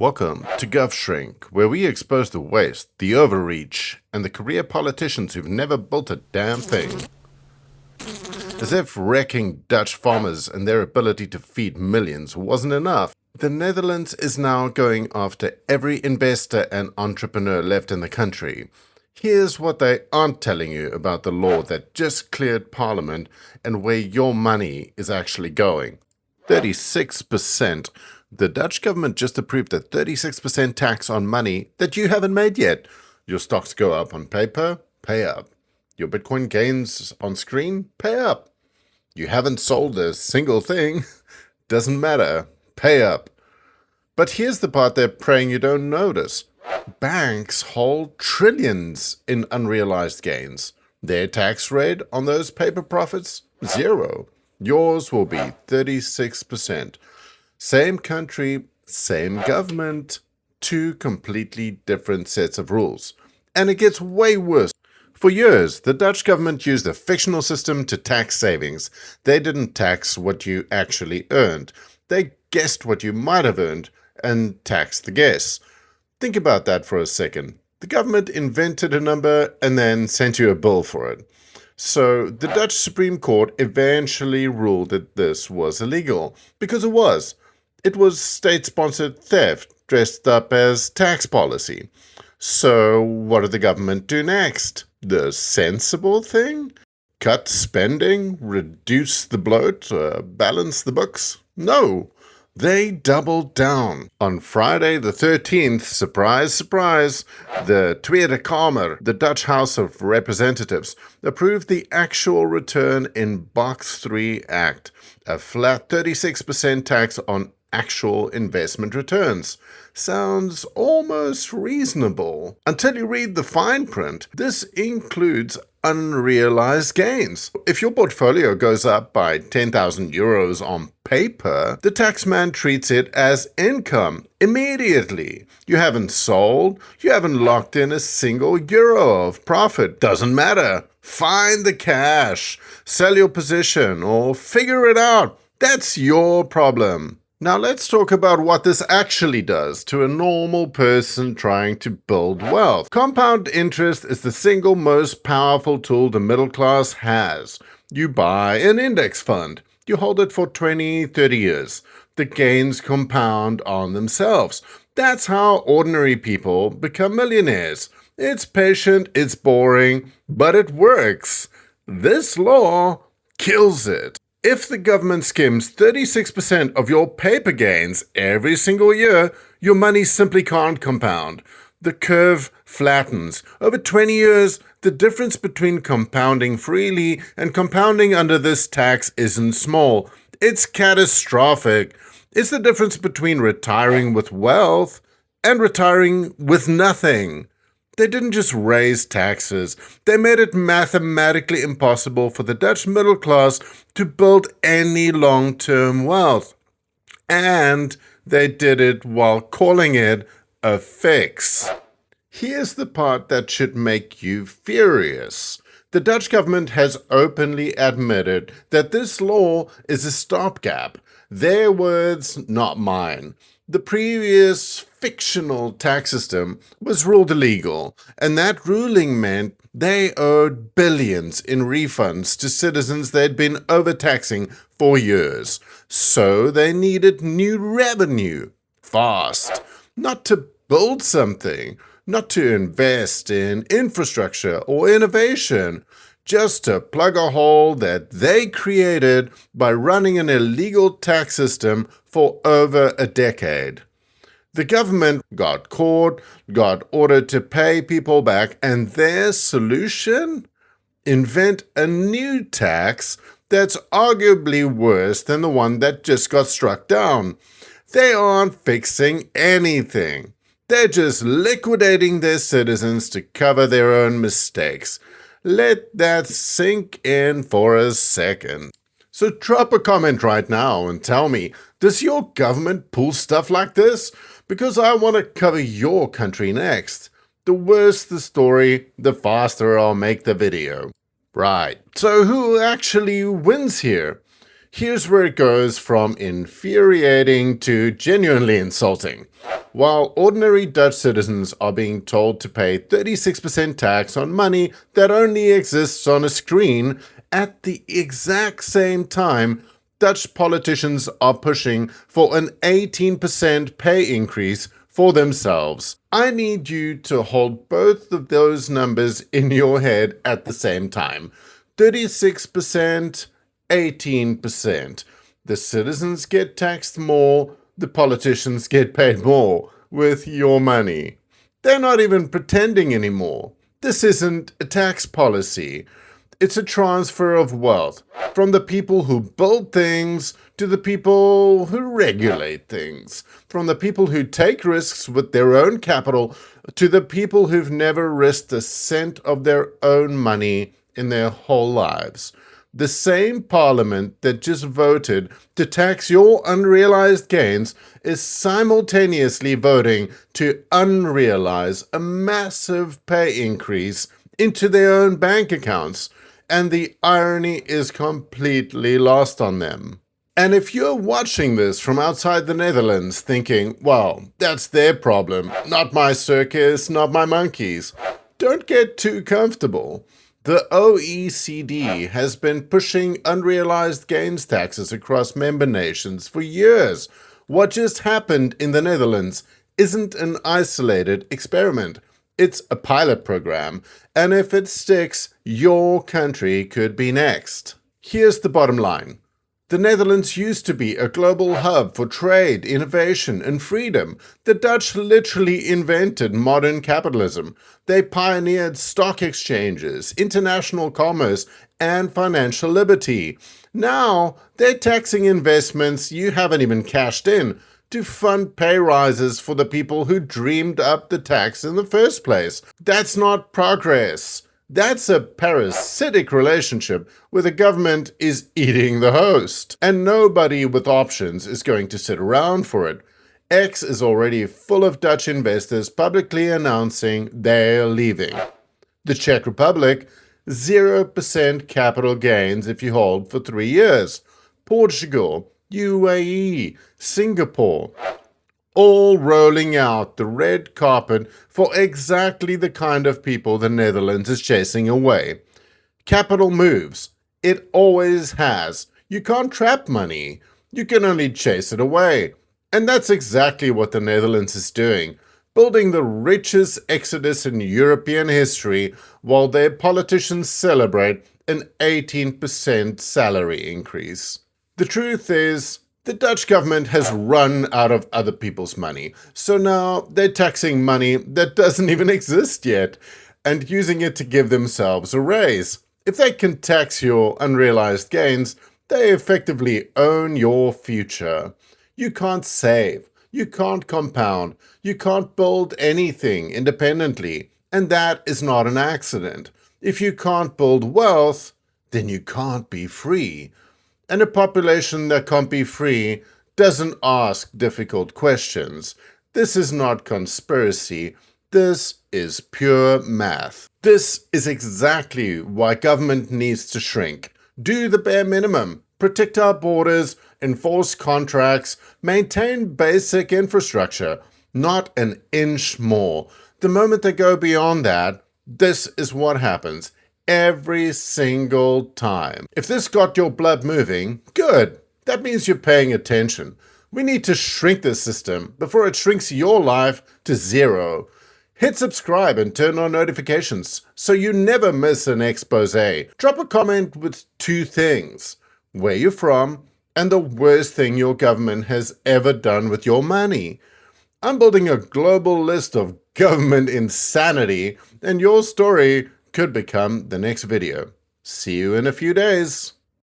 Welcome to Govshrink, where we expose the waste, the overreach, and the career politicians who've never built a damn thing. As if wrecking Dutch farmers and their ability to feed millions wasn't enough, the Netherlands is now going after every investor and entrepreneur left in the country. Here's what they aren't telling you about the law that just cleared Parliament and where your money is actually going. 36%. The Dutch government just approved a 36% tax on money that you haven't made yet. Your stocks go up on paper, pay up. Your Bitcoin gains on screen, pay up. You haven't sold a single thing, doesn't matter, pay up. But here's the part they're praying you don't notice. Banks hold trillions in unrealized gains. Their tax rate on those paper profits, 0. Yours will be 36%. Same country, same government, two completely different sets of rules. And it gets way worse. For years, the Dutch government used a fictional system to tax savings. They didn't tax what you actually earned. They guessed what you might have earned and taxed the guess. Think about that for a second. The government invented a number and then sent you a bill for it. So the Dutch Supreme Court eventually ruled that this was illegal, because it was. It was state-sponsored theft dressed up as tax policy. So what did the government do next? The sensible thing? Cut spending? Reduce the bloat? Balance the books? No. They doubled down. On Friday the 13th, surprise, surprise, the Tweede Kamer, the Dutch House of Representatives, approved the actual return in Box 3 Act, a flat 36% tax on actual investment returns. Sounds almost reasonable. Until you read the fine print, this includes unrealized gains. If your portfolio goes up by 10,000 euros on paper, the taxman treats it as income immediately. You haven't sold, you haven't locked in a single euro of profit. Doesn't matter. Find the cash, sell your position, or figure it out. That's your problem. Now let's talk about what this actually does to a normal person trying to build wealth. Compound interest is the single most powerful tool the middle class has. You buy an index fund. You hold it for 20, 30 years. The gains compound on themselves. That's how ordinary people become millionaires. It's patient, it's boring, but it works. This law kills it. If the government skims 36% of your paper gains every single year, your money simply can't compound. The curve flattens. Over 20 years, the difference between compounding freely and compounding under this tax isn't small. It's catastrophic. It's the difference between retiring with wealth and retiring with nothing. They didn't just raise taxes, they made it mathematically impossible for the Dutch middle class to build any long-term wealth. And they did it while calling it a fix. Here's the part that should make you furious. The Dutch government has openly admitted that this law is a stopgap. Their words, not mine. The previous fictional tax system was ruled illegal, and that ruling meant they owed billions in refunds to citizens they'd been overtaxing for years. So they needed new revenue, fast, not to build something, not to invest in infrastructure or innovation, just to plug a hole that they created by running an illegal tax system for over a decade. The government got caught, got ordered to pay people back, and their solution? Invent a new tax that's arguably worse than the one that just got struck down. They aren't fixing anything. They're just liquidating their citizens to cover their own mistakes. Let that sink in for a second. So drop a comment right now and tell me, does your government pull stuff like this? Because I want to cover your country next. The worse the story, the faster I'll make the video. Right, so who actually wins here? Here's where it goes from infuriating to genuinely insulting. While ordinary Dutch citizens are being told to pay 36% tax on money that only exists on a screen, at the exact same time, Dutch politicians are pushing for an 18% pay increase for themselves. I need you to hold both of those numbers in your head at the same time. 36%, 18%. The citizens get taxed more, the politicians get paid more with your money. They're not even pretending anymore. This isn't a tax policy. It's a transfer of wealth from the people who build things to the people who regulate things, from the people who take risks with their own capital to the people who've never risked a cent of their own money in their whole lives. The same parliament that just voted to tax your unrealized gains is simultaneously voting to unrealize a massive pay increase into their own bank accounts, and the irony is completely lost on them. And if you're watching this from outside the Netherlands thinking, well, that's their problem, not my circus, not my monkeys, don't get too comfortable. The OECD has been pushing unrealized gains taxes across member nations for years. What just happened in the Netherlands isn't an isolated experiment. It's a pilot program, and if it sticks, your country could be next. Here's the bottom line. The Netherlands used to be a global hub for trade, innovation, and freedom. The Dutch literally invented modern capitalism. They pioneered stock exchanges, international commerce, and financial liberty. Now, they're taxing investments you haven't even cashed in to fund pay rises for the people who dreamed up the tax in the first place. That's not progress. That's a parasitic relationship where the government is eating the host. And nobody with options is going to sit around for it. X is already full of Dutch investors publicly announcing they're leaving. The Czech Republic, 0% capital gains if you hold for 3 years. Portugal, UAE, Singapore, all rolling out the red carpet for exactly the kind of people the Netherlands is chasing away. Capital moves. It always has. You can't trap money. You can only chase it away. And that's exactly what the Netherlands is doing, building the richest exodus in European history while their politicians celebrate an 18% salary increase. The truth is, the Dutch government has run out of other people's money, so now they're taxing money that doesn't even exist yet and using it to give themselves a raise. If they can tax your unrealized gains, they effectively own your future. You can't save, you can't compound, you can't build anything independently, and that is not an accident. If you can't build wealth, then you can't be free. And a population that can't be free doesn't ask difficult questions. This is not conspiracy. This is pure math. This is exactly why government needs to shrink. Do the bare minimum. Protect our borders, enforce contracts, maintain basic infrastructure. Not an inch more. The moment they go beyond that, this is what happens. Every single time. If this got your blood moving, good. That means you're paying attention. We need to shrink this system before it shrinks your life to zero. Hit subscribe and turn on notifications so you never miss an expose. Drop a comment with 2 things: where you're from and the worst thing your government has ever done with your money. I'm building a global list of government insanity, and your story could become the next video. See you in a few days.